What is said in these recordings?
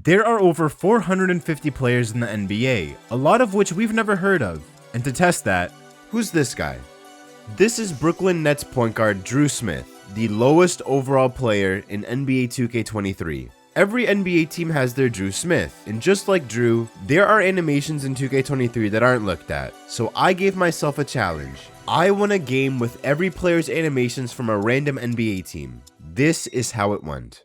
There are over 450 players in the NBA, a lot of which we've never heard of. And to test that, who's this guy? This is Brooklyn Nets point guard Drew Smith, the lowest overall player in NBA 2K23. Every NBA team has their Drew Smith, and just like Drew, there are animations in 2K23 that aren't looked at, so I gave myself a challenge. I won a game with every player's animations from a random NBA team. This is how it went.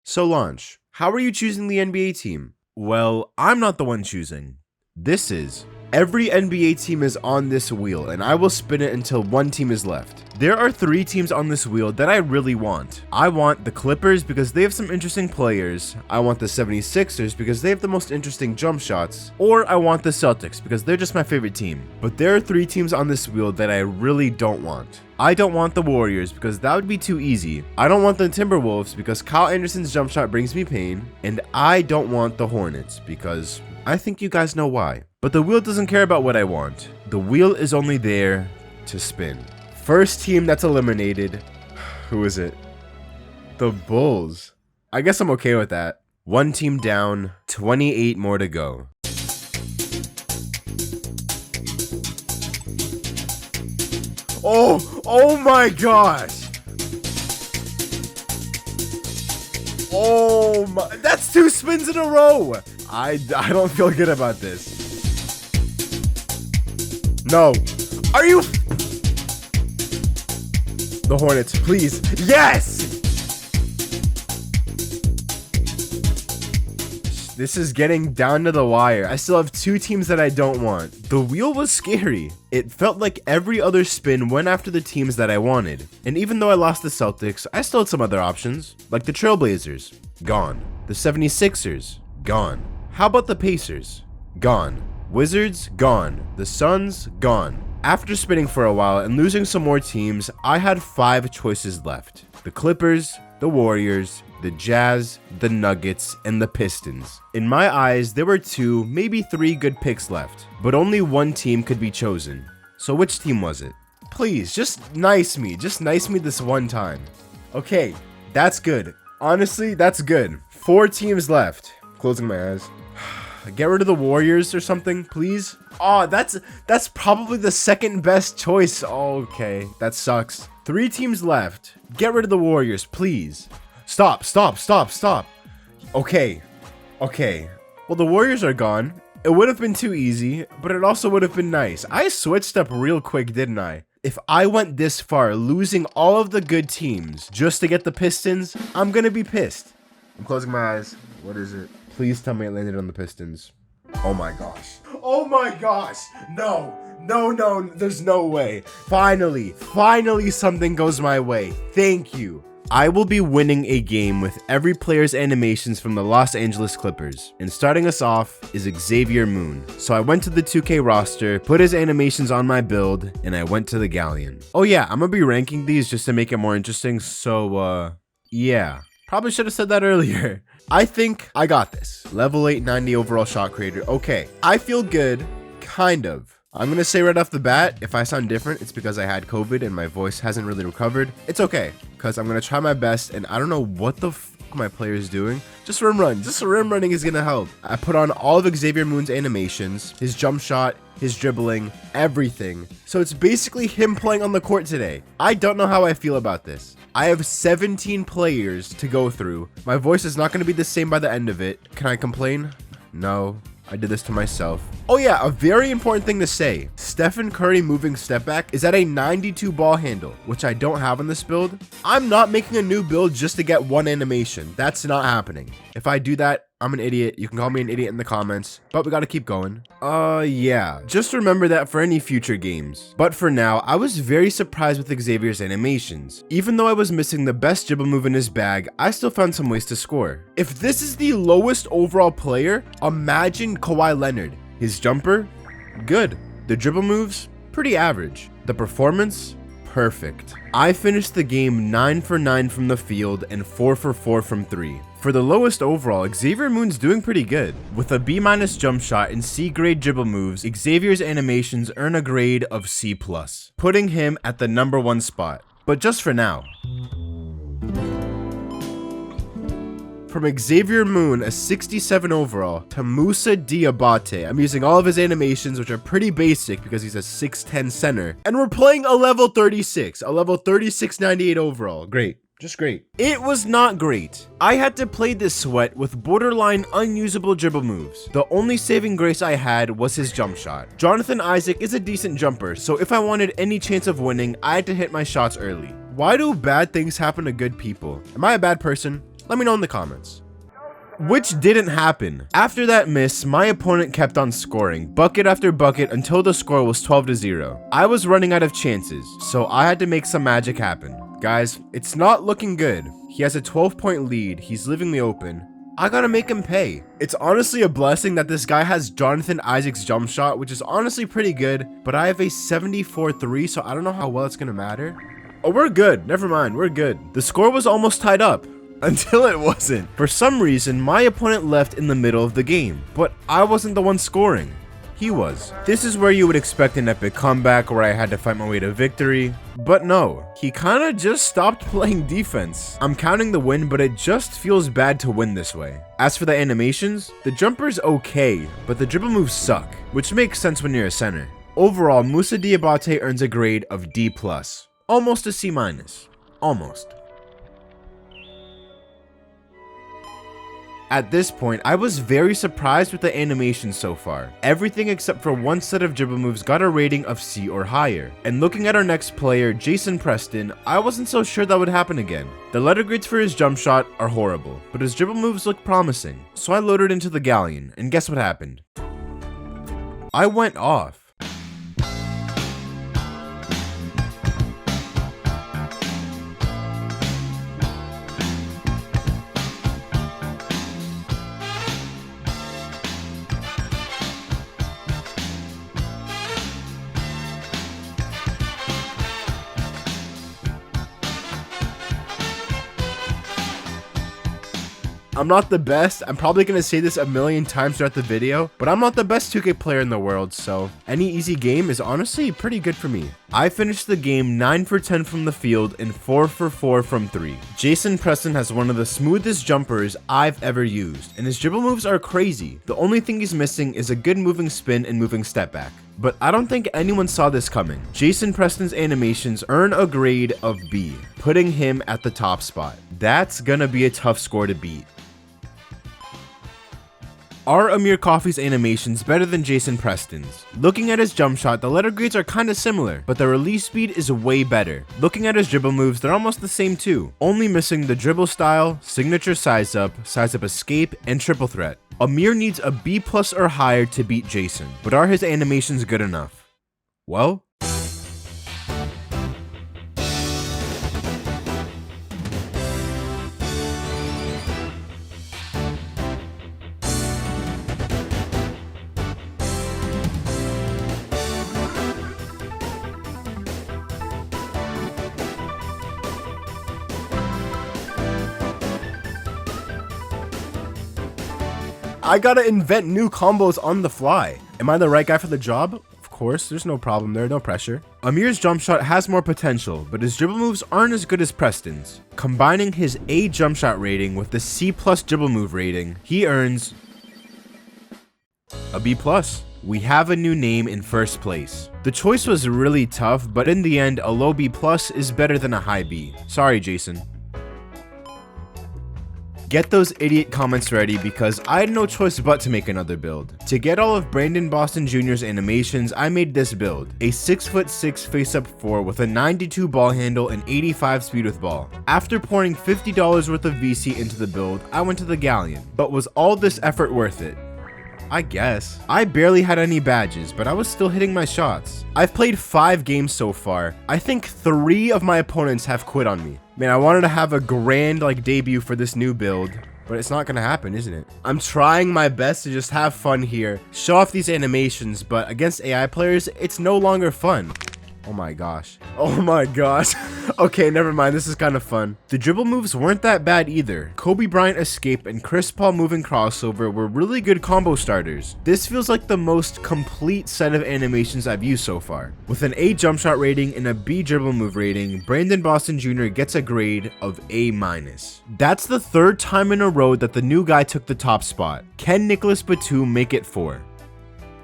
So Launch, how are you choosing the NBA team? Well, I'm not the one choosing. This is. Every NBA team is on this wheel, and I will spin it until one team is left. There are 3 teams on this wheel that I really want. I want the Clippers because they have some interesting players. I want the 76ers because they have the most interesting jump shots. Or I want the Celtics because they're just my favorite team. But there are 3 teams on this wheel that I really don't want. I don't want the Warriors because that would be too easy. I don't want the Timberwolves because Kyle Anderson's jump shot brings me pain. And I don't want the Hornets because I think you guys know why. But the wheel doesn't care about what I want. The wheel is only there to spin. First team that's eliminated. Who is it? The Bulls. I guess I'm okay with that. 1 team down, 28 more to go. Oh my gosh. Oh my, that's 2 spins in a row. I don't feel good about this. No. Are you? The Hornets, please. Yes! This is getting down to the wire. I still have 2 teams that I don't want. The wheel was scary. It felt like every other spin went after the teams that I wanted. And even though I lost the Celtics, I still had some other options, like the Trailblazers. Gone. The 76ers. Gone. How about the Pacers? Gone. Wizards, gone. The Suns, gone. After spinning for a while and losing some more teams, I had 5 choices left. The Clippers, the Warriors, the Jazz, the Nuggets, and the Pistons. In my eyes, there were 2, maybe 3 good picks left, but only 1 team could be chosen. So which team was it? Please, just nice me this one time. Okay, that's good. Honestly, that's good. 4 teams left. Closing my eyes. Get rid of the Warriors or something, please. Oh, that's probably the second best choice. Oh, okay, that sucks. 3 teams left. Get rid of the Warriors, please. Stop. Okay. Well, the Warriors are gone. It would have been too easy, but it also would have been nice. I switched up real quick, didn't I? If I went this far, losing all of the good teams just to get the Pistons, I'm gonna be pissed. I'm closing my eyes. What is it? Please tell me it landed on the Pistons. Oh my gosh. Oh my gosh. No, there's no way. Finally something goes my way. Thank you. I will be winning a game with every player's animations from the Los Angeles Clippers. And starting us off is Xavier Moon. So I went to the 2K roster, put his animations on my build, and I went to the Galleon. Oh yeah, I'm gonna be ranking these just to make it more interesting. So, yeah. Probably should have said that earlier. I think I got this. Level 890 overall shot creator. Okay, I feel good, kind of. I'm gonna say right off the bat, if I sound different, it's because I had COVID and my voice hasn't really recovered. It's okay, because I'm gonna try my best, and I don't know what the my player is doing. Just rim running is gonna help. I put on all of Xavier Moon's animations, his jump shot, his dribbling, everything. So it's basically him playing on the court today. I don't know how I feel about this. I have 17 players to go through. My voice is not going to be the same by the end of it. Can I complain? No. I did this to myself. Oh yeah, a very important thing to say. Stephen Curry moving step back is at a 92 ball handle, which I don't have on this build. I'm not making a new build just to get 1 animation. That's not happening. If I do that, I'm an idiot. You can call me an idiot in the comments, but we gotta keep going. Yeah. Just remember that for any future games. But for now, I was very surprised with Xavier's animations. Even though I was missing the best dribble move in his bag, I still found some ways to score. If this is the lowest overall player, imagine Kawhi Leonard. His jumper, good. The dribble moves, pretty average. The performance, perfect. I finished the game 9 for 9 from the field and 4 for 4 from 3. For the lowest overall, Xavier Moon's doing pretty good. With a B- jump shot and C grade dribble moves, Xavier's animations earn a grade of C+, putting him at the #1 spot. But just for now. From Xavier Moon, a 67 overall, to Musa Diabate. I'm using all of his animations, which are pretty basic because he's a 6'10 center. And we're playing a level 36, a level 3698 overall. Great. Just great. It was not great. I had to play this sweat with borderline unusable dribble moves. The only saving grace I had was his jump shot. Jonathan Isaac is a decent jumper, so if I wanted any chance of winning, I had to hit my shots early. Why do bad things happen to good people? Am I a bad person? Let me know in the comments. Which didn't happen. After that miss, my opponent kept on scoring, bucket after bucket until the score was 12-0. I was running out of chances, so I had to make some magic happen. Guys, it's not looking good. He has a 12-point lead, he's leaving me open. I gotta make him pay. It's honestly a blessing that this guy has Jonathan Isaac's jump shot, which is honestly pretty good, but I have a 74-3, so I don't know how well it's gonna matter. Oh, we're good. Never mind, we're good. The score was almost tied up. Until it wasn't. For some reason, my opponent left in the middle of the game, but I wasn't the one scoring. He was. This is where you would expect an epic comeback where I had to fight my way to victory, but no, he kinda just stopped playing defense. I'm counting the win, but it just feels bad to win this way. As for the animations, the jumper's okay, but the dribble moves suck, which makes sense when you're a center. Overall, Musa Diabate earns a grade of D+, almost a C-, almost. At this point, I was very surprised with the animation so far. Everything except for one set of dribble moves got a rating of C or higher. And looking at our next player, Jason Preston, I wasn't so sure that would happen again. The letter grades for his jump shot are horrible, but his dribble moves look promising. So I loaded into the galleon, and guess what happened? I went off. I'm not the best. I'm probably going to say this a million times throughout the video, but I'm not the best 2K player in the world, so any easy game is honestly pretty good for me. I finished the game 9 for 10 from the field and 4 for 4 from 3. Jason Preston has one of the smoothest jumpers I've ever used, and his dribble moves are crazy. The only thing he's missing is a good moving spin and moving step back. But I don't think anyone saw this coming. Jason Preston's animations earn a grade of B, putting him at the top spot. That's gonna be a tough score to beat. Are Amir Coffey's animations better than Jason Preston's? Looking at his jump shot, the letter grades are kinda similar, but the release speed is way better. Looking at his dribble moves, they're almost the same too, only missing the dribble style, signature size up escape, and triple threat. Amir needs a B+ or higher to beat Jason, but are his animations good enough? Well, I gotta invent new combos on the fly. Am I the right guy for the job? Of course, there's no problem there, no pressure. Amir's jump shot has more potential, but his dribble moves aren't as good as Preston's. Combining his A jump shot rating with the C+ dribble move rating, he earns a B+. We have a new name in first place. The choice was really tough, but in the end, a low B+ is better than a high B. Sorry, Jason. Get those idiot comments ready because I had no choice but to make another build. To get all of Brandon Boston Jr.'s animations, I made this build. A 6'6" face-up 4 with a 92 ball handle and 85 speed with ball. After pouring $50 worth of VC into the build, I went to the galleon. But was all this effort worth it? I guess. I barely had any badges, but I was still hitting my shots. I've played 5 games so far. I think 3 of my opponents have quit on me. Man, I wanted to have a grand debut for this new build, but it's not gonna happen, isn't it? I'm trying my best to just have fun here, show off these animations, but against AI players, it's no longer fun. Oh my gosh. Oh my gosh. Okay, never mind. This is kind of fun. The dribble moves weren't that bad either. Kobe Bryant escape and Chris Paul moving crossover were really good combo starters. This feels like the most complete set of animations I've used so far. With an A jump shot rating and a B dribble move rating, Brandon Boston Jr. gets a grade of A-. That's the third time in a row that the new guy took the top spot. Can Nicolas Batum make it 4?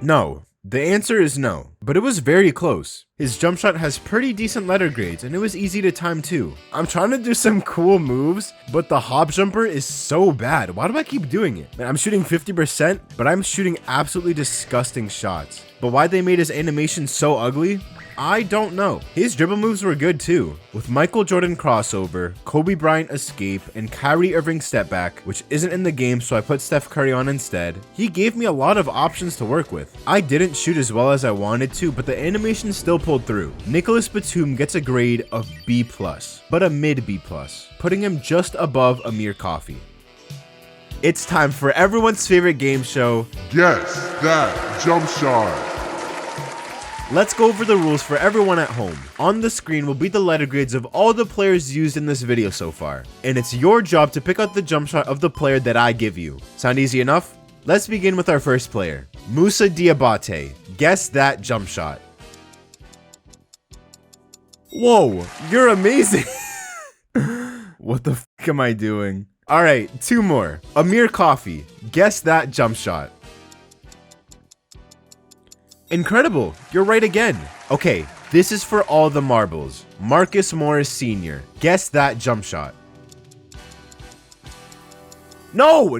No. The answer is no, but it was very close. His jump shot has pretty decent letter grades and it was easy to time too. I'm trying to do some cool moves, but the hop jumper is so bad. Why do I keep doing it? Man, I'm shooting 50%, but I'm shooting absolutely disgusting shots. But why they made his animation so ugly? I don't know. His dribble moves were good too. With Michael Jordan crossover, Kobe Bryant escape, and Kyrie Irving step back, which isn't in the game so I put Steph Curry on instead, he gave me a lot of options to work with. I didn't shoot as well as I wanted to, but the animation still pulled through. Nicolas Batum gets a grade of B+, but a mid B+, putting him just above Amir Coffey. It's time for everyone's favorite game show, Guess That Jump Shot. Let's go over the rules for everyone at home. On the screen will be the letter grades of all the players used in this video so far, and it's your job to pick out the jump shot of the player that I give you. Sound easy enough? Let's begin with our first player, Musa Diabate. Guess that jump shot. Whoa, you're amazing. What the f am I doing? All right, 2 more. Amir Coffey. Guess that jump shot. Incredible, you're right again. Okay, this is for all the marbles. Marcus Morris Sr. Guess that jump shot. No,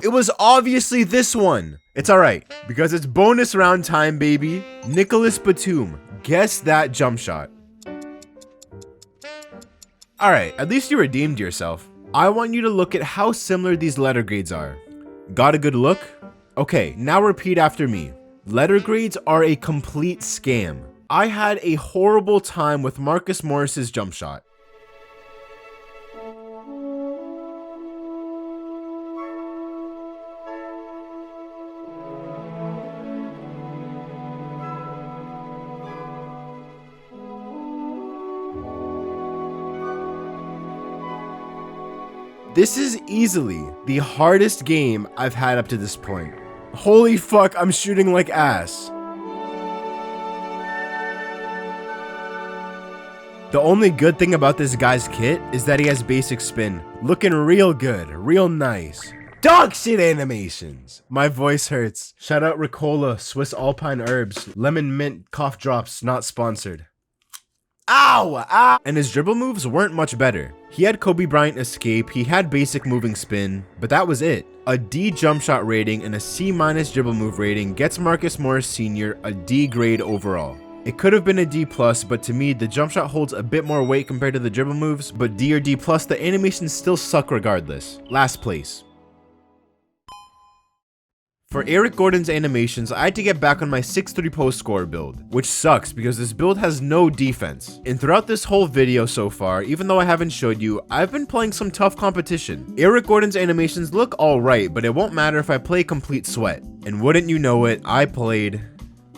it was obviously this one. It's all right, because it's bonus round time, baby. Nicolas Batum. Guess that jump shot. All right, at least you redeemed yourself. I want you to look at how similar these letter grades are. Got a good look? Okay, now repeat after me. Letter grades are a complete scam. I had a horrible time with Marcus Morris's jump shot. This is easily the hardest game I've had up to this point. Holy fuck, I'm shooting like ass. The only good thing about this guy's kit is that he has basic spin. Looking real good, real nice. Dog shit animations. My voice hurts. Shout out Ricola, Swiss Alpine Herbs, Lemon Mint, Cough Drops, not sponsored. Ow! And his dribble moves weren't much better. He had Kobe Bryant escape, he had basic moving spin, but that was it. A D jump shot rating and a C- dribble move rating gets Marcus Morris Sr. a D grade overall. It could have been a D+, but to me, the jump shot holds a bit more weight compared to the dribble moves, but D or D+, the animations still suck regardless. Last place. For Eric Gordon's animations, I had to get back on my 6'3" post scorer build, which sucks because this build has no defense. And throughout this whole video so far, even though I haven't showed you, I've been playing some tough competition. Eric Gordon's animations look alright, but it won't matter if I play complete sweat. And wouldn't you know it, I played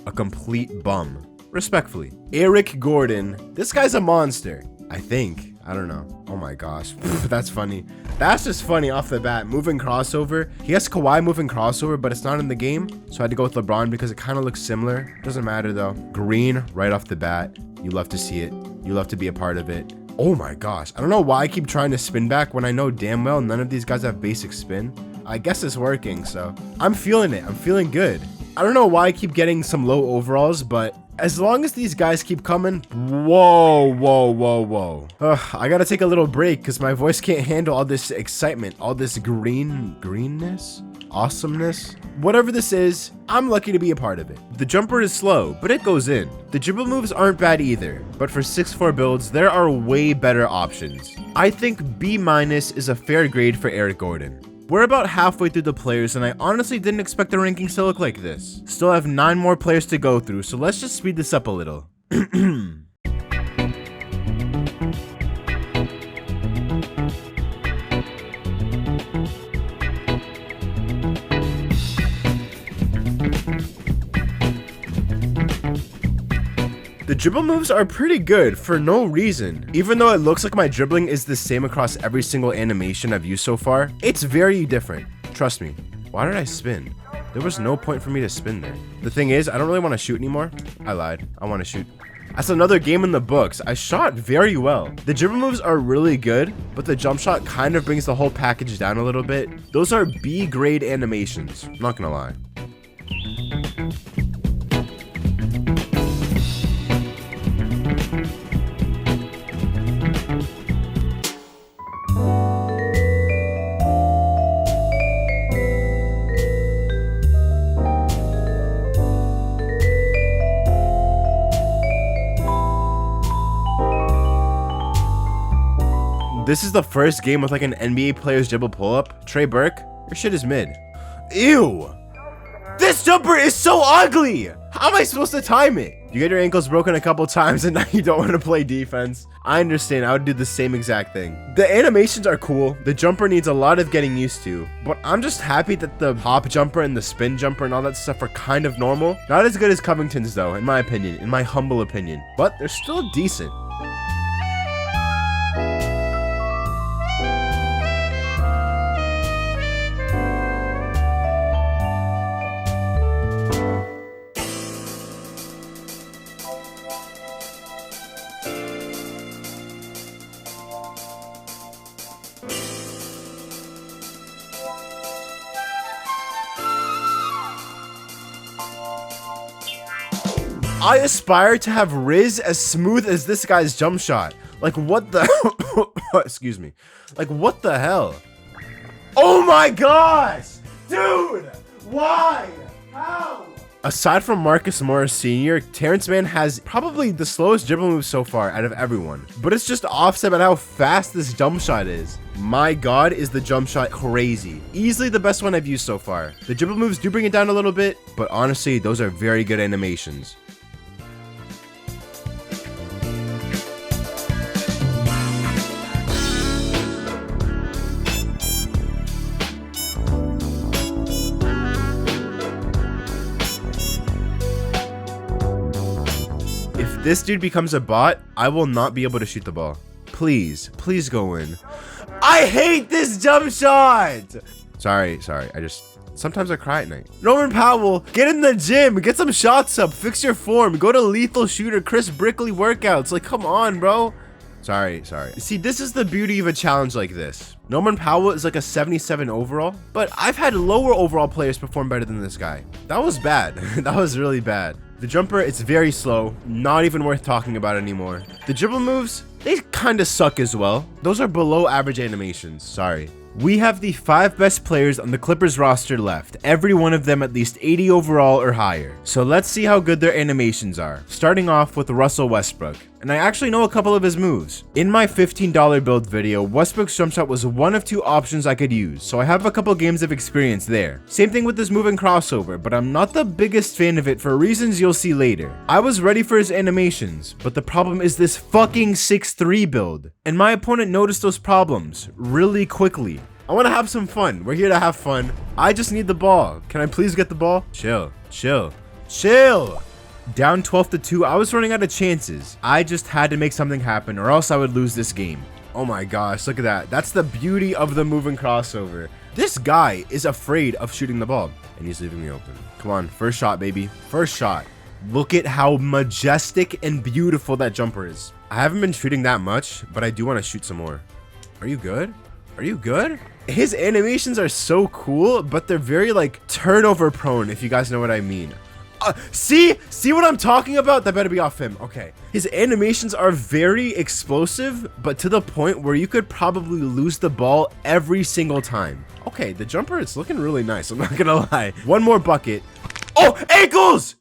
a complete bum. Respectfully. Eric Gordon, this guy's a monster. I think. I don't know. Oh my gosh. That's funny. That's just funny off the bat. Moving crossover. He has Kawhi moving crossover, but it's not in the game. So I had to go with LeBron because it kind of looks similar. Doesn't matter though. Green right off the bat. You love to see it. You love to be a part of it. Oh my gosh. I don't know why I keep trying to spin back when I know damn well none of these guys have basic spin. I guess it's working, so I'm feeling it. I'm feeling good. I don't know why I keep getting some low overalls, but as long as these guys keep coming, whoa. I gotta take a little break because my voice can't handle all this excitement, all this greenness, awesomeness. Whatever this is, I'm lucky to be a part of it. The jumper is slow, but it goes in. The dribble moves aren't bad either, but for 6'4" builds, there are way better options. I think B- is a fair grade for Eric Gordon. We're about halfway through the players, and I honestly didn't expect the rankings to look like this. Still have 9 more players to go through, so let's just speed this up a little. The dribble moves are pretty good for no reason. Even though it looks like my dribbling is the same across every single animation I've used so far, it's very different. Trust me. Why did I spin? There was no point for me to spin there. The thing is, I don't really want to shoot anymore. I lied. I want to shoot. That's another game in the books. I shot very well. The dribble moves are really good, but the jump shot kind of brings the whole package down a little bit. Those are B grade animations. I'm not gonna lie. This is the first game with like an NBA player's dribble pull-up. Trey Burke, your shit is mid. Ew! This jumper is so ugly! How am I supposed to time it? You get your ankles broken a couple times and now you don't want to play defense. I understand, I would do the same exact thing. The animations are cool. The jumper needs a lot of getting used to, but I'm just happy that the hop jumper and the spin jumper and all that stuff are kind of normal. Not as good as Covington's though, in my opinion, in my humble opinion, but they're still decent. I aspire to have Riz as smooth as this guy's jump shot. Like what the excuse me. Like what the hell? Oh my gosh! Dude! Why? How? Aside from Marcus Morris Sr., Terance Mann has probably the slowest dribble move so far out of everyone. But it's just offset by how fast this jump shot is. My god, is the jump shot crazy. Easily the best one I've used so far. The dribble moves do bring it down a little bit, but honestly, those are very good animations. If this dude becomes a bot, I will not be able to shoot the ball. Please, please go in. I hate this jump shot! Sorry, sometimes I cry at night. Norman Powell, get in the gym, get some shots up, fix your form, go to Lethal Shooter, Chris Brickley workouts. Like, come on, bro. Sorry. See, this is the beauty of a challenge like this. Norman Powell is like a 77 overall, but I've had lower overall players perform better than this guy. That was bad. That was really bad. The jumper, it's very slow, not even worth talking about anymore. The dribble moves, they kind of suck as well. Those are below average animations, sorry. We have the 5 best players on the Clippers roster left, every one of them at least 80 overall or higher. So let's see how good their animations are, starting off with Russell Westbrook. And I actually know a couple of his moves. In my $15 build video, Westbrook's jump shot was one of 2 options I could use, so I have a couple games of experience there. Same thing with this move and crossover, but I'm not the biggest fan of it for reasons you'll see later. I was ready for his animations, but the problem is this fucking 6'3" build. And my opponent noticed those problems really quickly. I want to have some fun. We're here to have fun. I just need the ball. Can I please get the ball? Chill. Down 12-2, I was running out of chances. I just had to make something happen or else I would lose this game. Oh my gosh, look at that. That's the beauty of the move and crossover. This guy is afraid of shooting the ball and he's leaving me open. Come on, first shot, baby. First shot. Look at how majestic and beautiful that jumper is. I haven't been shooting that much, but I do want to shoot some more. Are you good? Are you good? His animations are so cool, but they're very like turnover prone, if you guys know what I mean. See what I'm talking about? That better be off him. Okay. His animations are very explosive, but to the point where you could probably lose the ball every single time. Okay, the jumper is looking really nice. I'm not gonna lie. One more bucket. Oh, ankles!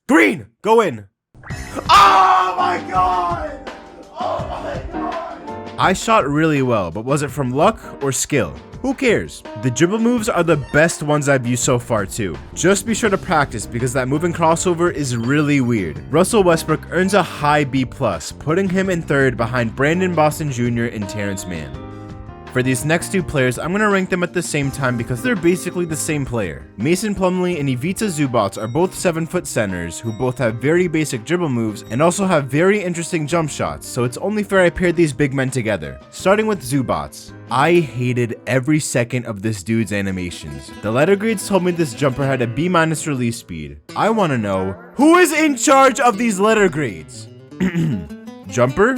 Green, go in. Oh my god! Oh my god! I shot really well, but was it from luck or skill? Who cares? The dribble moves are the best ones I've used so far too. Just be sure to practice because that move and crossover is really weird. Russell Westbrook earns a high B+, putting him in 3rd behind Brandon Boston Jr. and Terance Mann. For these next two players, I'm going to rank them at the same time because they're basically the same player. Mason Plumlee and Ivica Zubac are both 7-foot centers who both have very basic dribble moves and also have very interesting jump shots, so it's only fair I paired these big men together. Starting with Zubac. I hated every second of this dude's animations. The letter grades told me this jumper had a B- release speed. I want to know, who is in charge of these letter grades? Jumper?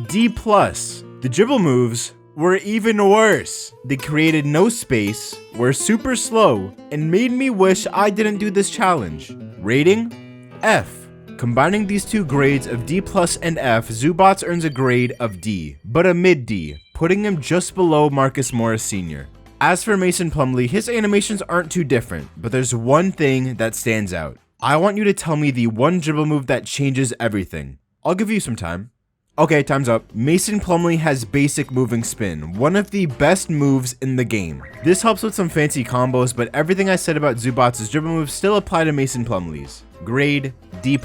D+. The dribble moves were even worse. They created no space, were super slow, and made me wish I didn't do this challenge. Rating? F. Combining these two grades of D+ and F, Zubac earns a grade of D, but a mid-D, putting him just below Marcus Morris Sr. As for Mason Plumlee, his animations aren't too different, but there's one thing that stands out. I want you to tell me the one dribble move that changes everything. I'll give you some time. Okay, time's up. Mason Plumlee has basic moving spin, one of the best moves in the game. This helps with some fancy combos, but everything I said about Zubac's dribble moves still apply to Mason Plumlee's. Grade D+.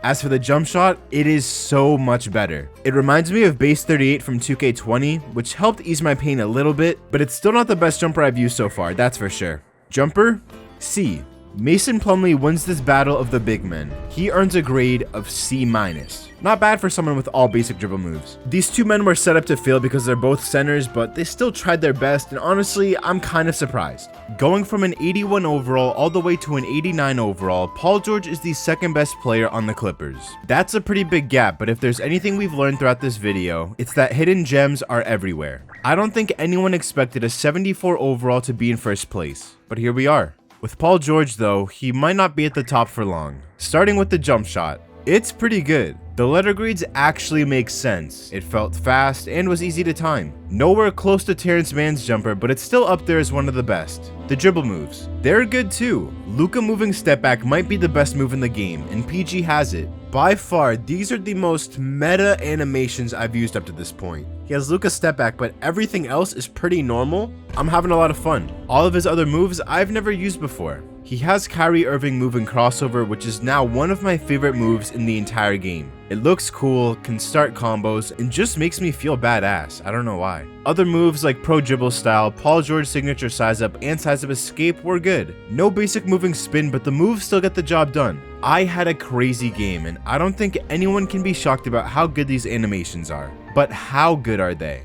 As for the jump shot, it is so much better. It reminds me of Base 38 from 2K20, which helped ease my pain a little bit, but it's still not the best jumper I've used so far, that's for sure. Jumper? C. Mason Plumlee wins this battle of the big men. He earns a grade of C-. Not bad for someone with all basic dribble moves. These two men were set up to fail because they're both centers, but they still tried their best, and honestly, I'm kind of surprised. Going from an 81 overall all the way to an 89 overall, Paul George is the second best player on the Clippers. That's a pretty big gap, but if there's anything we've learned throughout this video, it's that hidden gems are everywhere. I don't think anyone expected a 74 overall to be in first place, but here we are. With Paul George though, he might not be at the top for long. Starting with the jump shot. It's pretty good. The letter grades actually make sense. It felt fast and was easy to time. Nowhere close to Terance Mann's jumper, but it's still up there as one of the best. The dribble moves. They're good too. Luka moving step back might be the best move in the game, and PG has it. By far, these are the most meta animations I've used up to this point. He has Luka's step back, but everything else is pretty normal. I'm having a lot of fun. All of his other moves I've never used before. He has Kyrie Irving moving crossover, which is now one of my favorite moves in the entire game. It looks cool, can start combos, and just makes me feel badass. I don't know why. Other moves like pro dribble style, Paul George signature size up, and size up escape were good. No basic moving spin, but the moves still get the job done. I had a crazy game, and I don't think anyone can be shocked about how good these animations are. But how good are they?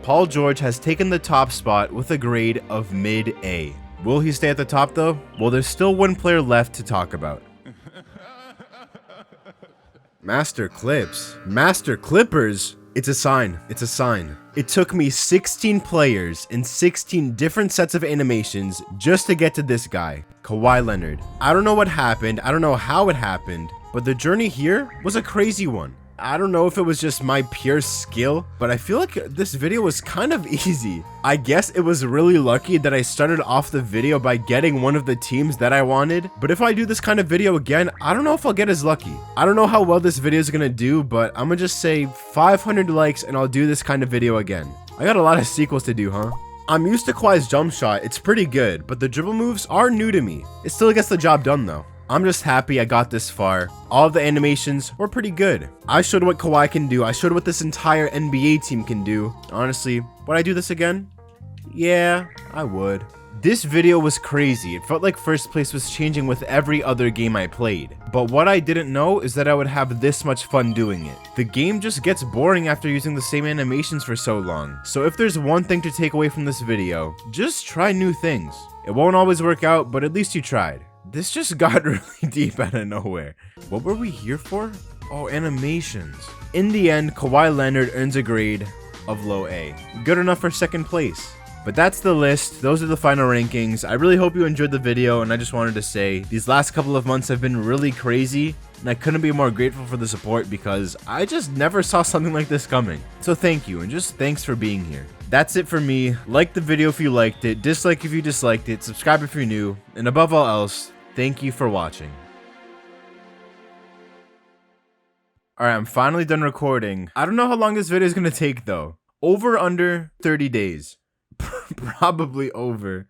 Paul George has taken the top spot with a grade of mid-A. Will he stay at the top though? Well, there's still one player left to talk about. Master Clips. Master Clippers? It's a sign. It's a sign. It took me 16 players and 16 different sets of animations just to get to this guy, Kawhi Leonard. I don't know what happened. I don't know how it happened, but the journey here was a crazy one. I don't know if it was just my pure skill, but I feel like this video was kind of easy. I guess it was really lucky that I started off the video by getting one of the teams that I wanted, but if I do this kind of video again, I don't know if I'll get as lucky. I don't know how well this video is gonna do, but I'm gonna just say 500 likes and I'll do this kind of video again. I got a lot of sequels to do, huh? I'm used to Kawhi's jump shot, it's pretty good, but the dribble moves are new to me. It still gets the job done though. I'm just happy I got this far. All of the animations were pretty good. I showed what Kawhi can do. I showed what this entire NBA team can do. Honestly, would I do this again? Yeah, I would. This video was crazy. It felt like first place was changing with every other game I played. But what I didn't know is that I would have this much fun doing it. The game just gets boring after using the same animations for so long. So if there's one thing to take away from this video, just try new things. It won't always work out, but at least you tried. This just got really deep out of nowhere. What were we here for? Oh, animations. In the end, Kawhi Leonard earns a grade of low A. Good enough for second place. But that's the list. Those are the final rankings. I really hope you enjoyed the video, and I just wanted to say these last couple of months have been really crazy, and I couldn't be more grateful for the support because I just never saw something like this coming. So thank you, and just thanks for being here. That's it for me. Like the video if you liked it, dislike if you disliked it, subscribe if you're new, and above all else, thank you for watching. Alright, I'm finally done recording. I don't know how long this video is going to take though. Over under 30 days. Probably over.